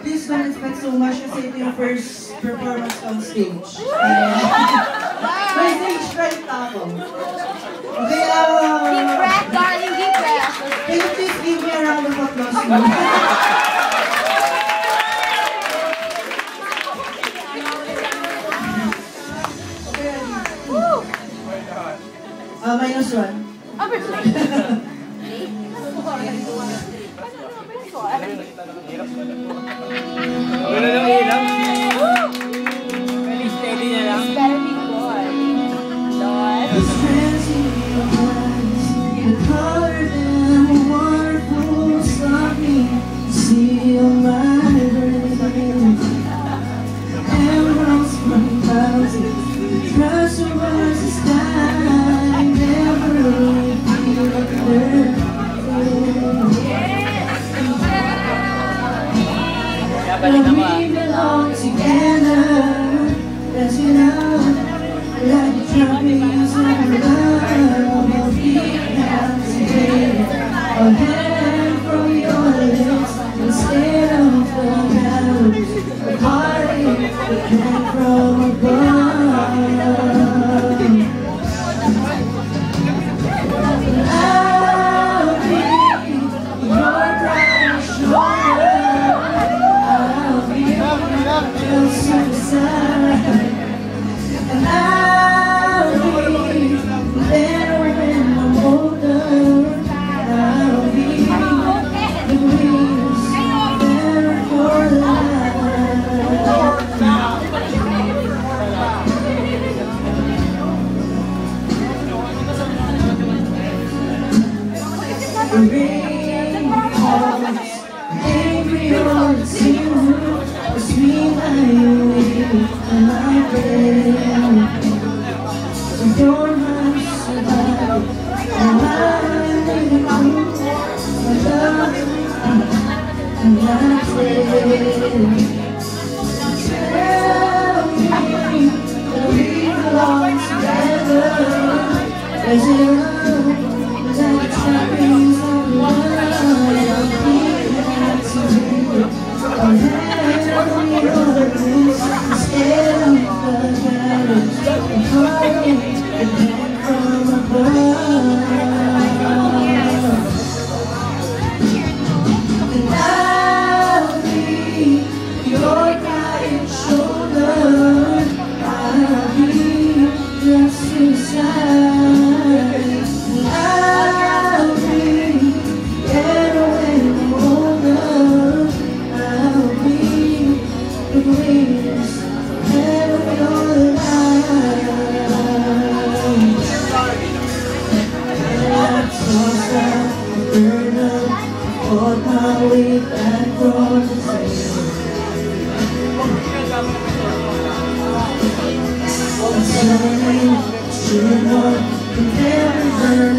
Please don't expect so much kasi ito yung first performance on stage. May stage fright na ako. Okay, deep breath, darling, deep breath. Can you please give me a round of applause? Minus one. Wala lang ilang. Steady na lang. Better be good. Lord. The color them wonderful sunny. See on my brain. Emeralds from mountains. Trust towards the sky. Never feel like earth. We belong together, as you know, like the trophies of love. We'll be captivated, a hand from your lips instead of the battles, a party that came from above. I'll be your bright shoulder. And I'll be better when I'm older. I'll be the greatest better for life. The rain falls, angry on the ceiling. Sweet away from my bed. Don't have to survive. I'm living through my love and my dead. Tell me that we belong together. As you know, like the trappings of love, I'll be glad to do. Instead of the battles, the party that came from above. And I'll be your guiding shoulder. I'll be just inside. And I'll be better when I'm older. I'll be the greatest man of your life. I tossed out the burn up, fought my way back from the table. I'm sorry, sure enough, can never burn